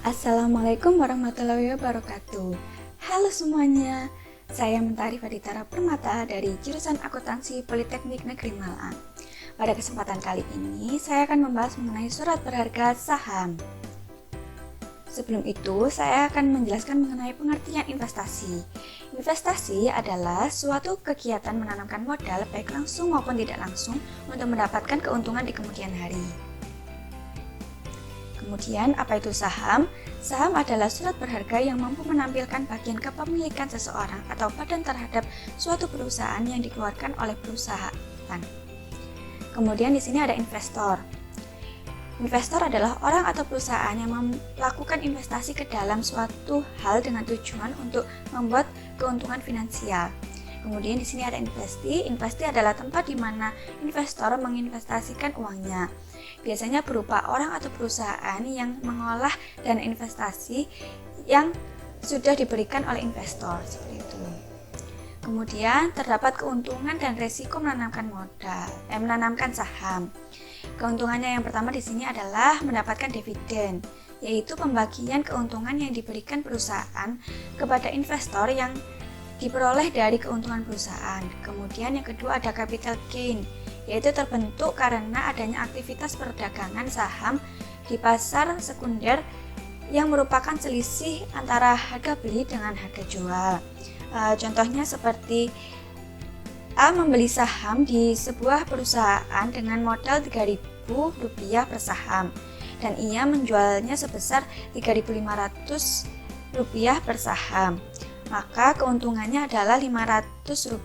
Assalamualaikum warahmatullahi wabarakatuh. Halo semuanya, saya Mentari Faditara Permata dari jurusan Akuntansi Politeknik Negeri Malang. Pada kesempatan kali ini, saya akan membahas mengenai surat berharga saham. Sebelum itu, saya akan menjelaskan mengenai pengertian investasi. Investasi adalah suatu kegiatan menanamkan modal baik langsung maupun tidak langsung untuk mendapatkan keuntungan di kemudian hari. Kemudian, apa itu saham? Saham adalah surat berharga yang mampu menampilkan bagian kepemilikan seseorang atau badan terhadap suatu perusahaan yang dikeluarkan oleh perusahaan. Kemudian di sini ada investor. Investor adalah orang atau perusahaan yang melakukan investasi ke dalam suatu hal dengan tujuan untuk membuat keuntungan finansial. Kemudian di sini ada investi. Investi adalah tempat di mana investor menginvestasikan uangnya. Biasanya berupa orang atau perusahaan yang mengolah dana investasi yang sudah diberikan oleh investor, seperti itu. Kemudian terdapat keuntungan dan resiko menanamkan saham. Keuntungannya yang pertama di sini adalah mendapatkan dividen, yaitu pembagian keuntungan yang diberikan perusahaan kepada investor yang diperoleh dari keuntungan perusahaan. Kemudian yang kedua ada capital gain, yaitu terbentuk karena adanya aktivitas perdagangan saham di pasar sekunder yang merupakan selisih antara harga beli dengan harga jual. Contohnya seperti A membeli saham di sebuah perusahaan dengan modal Rp3.000 per saham dan ia menjualnya sebesar Rp3.500 per saham. Maka keuntungannya adalah Rp500.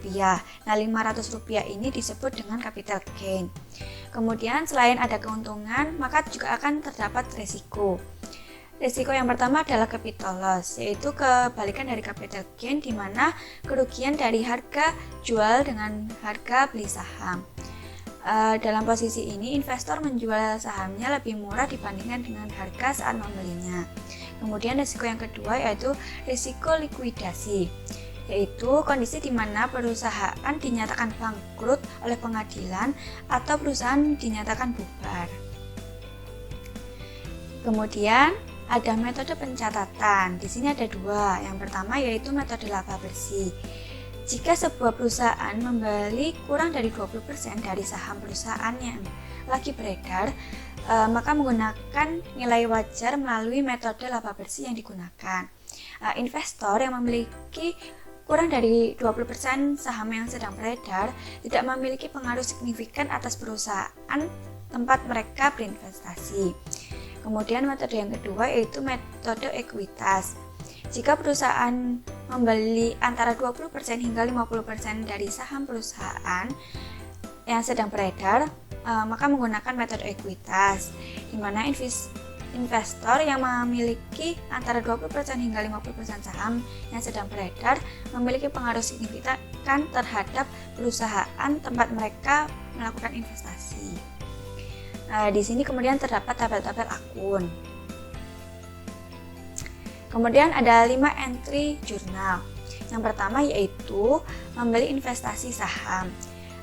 Nah, Rp500 ini disebut dengan capital gain. Kemudian selain ada keuntungan, maka juga akan terdapat resiko. Resiko yang pertama adalah capital loss, yaitu kebalikan dari capital gain, di mana kerugian dari harga jual dengan harga beli saham. Dalam posisi ini, investor menjual sahamnya lebih murah dibandingkan dengan harga saat membelinya. Kemudian risiko yang kedua yaitu risiko likuidasi, yaitu kondisi di mana perusahaan dinyatakan bangkrut oleh pengadilan atau perusahaan dinyatakan bubar. Kemudian ada metode pencatatan. Di sini ada dua. Yang pertama yaitu metode laba bersih. Jika sebuah perusahaan membeli kurang dari 20% dari saham perusahaan yang lagi beredar, maka menggunakan nilai wajar melalui metode laba bersih yang digunakan. Investor yang memiliki kurang dari 20% saham yang sedang beredar tidak memiliki pengaruh signifikan atas perusahaan tempat mereka berinvestasi. Kemudian metode yang kedua yaitu metode ekuitas. Jika perusahaan membeli antara 20% hingga 50% dari saham perusahaan yang sedang beredar, maka menggunakan metode ekuitas, di mana investor yang memiliki antara 20% hingga 50% saham yang sedang beredar memiliki pengaruh signifikan terhadap perusahaan tempat mereka melakukan investasi. Di sini kemudian terdapat tabel-tabel akun. Kemudian ada 5 entry jurnal. Yang pertama yaitu membeli investasi saham.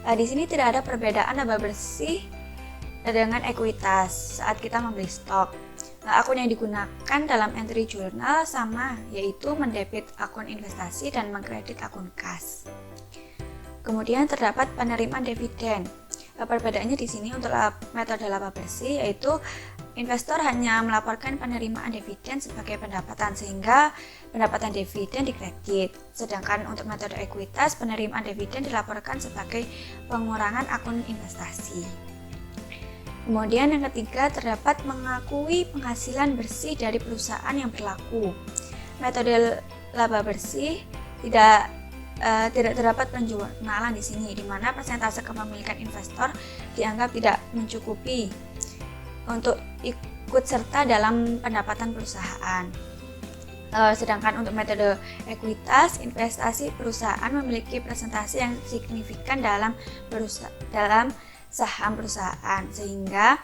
Di sini tidak ada perbedaan laba bersih dengan ekuitas saat kita membeli stok. Akun yang digunakan dalam entry jurnal sama, yaitu mendebit akun investasi dan mengkredit akun kas. Kemudian terdapat penerimaan dividen. Perbedaannya di sini untuk metode laba bersih yaitu investor hanya melaporkan penerimaan dividen sebagai pendapatan sehingga pendapatan dividen dikredit. Sedangkan untuk metode ekuitas, penerimaan dividen dilaporkan sebagai pengurangan akun investasi. Kemudian yang ketiga, terdapat mengakui penghasilan bersih dari perusahaan yang berlaku. Metode laba bersih tidak terdapat penjurnalan di sini, di mana persentase kepemilikan investor dianggap tidak mencukupi untuk ikut serta dalam pendapatan perusahaan. Sedangkan untuk metode ekuitas, investasi perusahaan memiliki presentasi yang signifikan dalam saham perusahaan, sehingga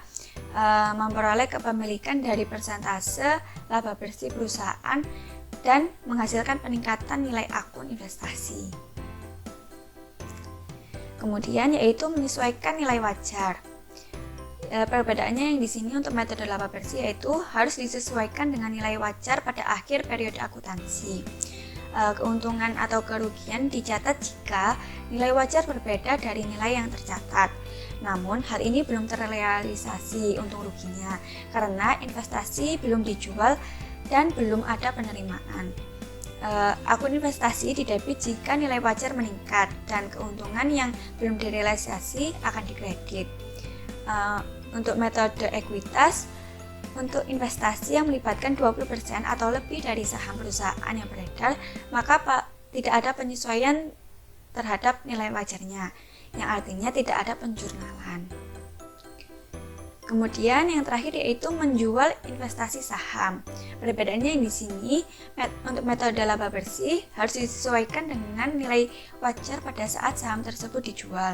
memperoleh kepemilikan dari persentase laba bersih perusahaan dan menghasilkan peningkatan nilai akun investasi. Kemudian yaitu menyesuaikan nilai wajar. Perbedaannya yang di sini untuk metode laba bersih yaitu harus disesuaikan dengan nilai wajar pada akhir periode akuntansi. Keuntungan atau kerugian dicatat jika nilai wajar berbeda dari nilai yang tercatat. Namun hal ini belum terrealisasi untung ruginya karena investasi belum dijual dan belum ada penerimaan. Akun investasi didebit jika nilai wajar meningkat dan keuntungan yang belum direalisasi akan dikredit. Untuk metode ekuitas, untuk investasi yang melibatkan 20% atau lebih dari saham perusahaan yang beredar, maka tidak ada penyesuaian terhadap nilai wajarnya, yang artinya tidak ada penjurnalan. Kemudian yang terakhir yaitu menjual investasi saham. Perbedaannya yang di sini, untuk metode laba bersih harus disesuaikan dengan nilai wajar pada saat saham tersebut dijual.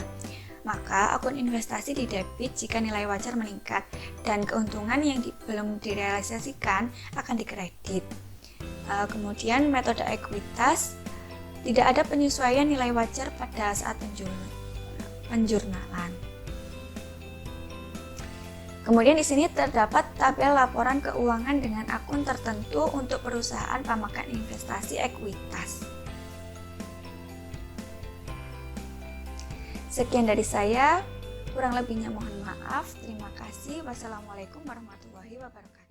Maka akun investasi didebit jika nilai wajar meningkat dan keuntungan yang belum direalisasikan akan dikredit. Kemudian metode ekuitas, tidak ada penyesuaian nilai wajar pada saat penjurnalan. Kemudian di sini terdapat tabel laporan keuangan dengan akun tertentu untuk perusahaan pemakan investasi ekuitas. Sekian dari saya, kurang lebihnya mohon maaf. Terima kasih. Wassalamualaikum warahmatullahi wabarakatuh.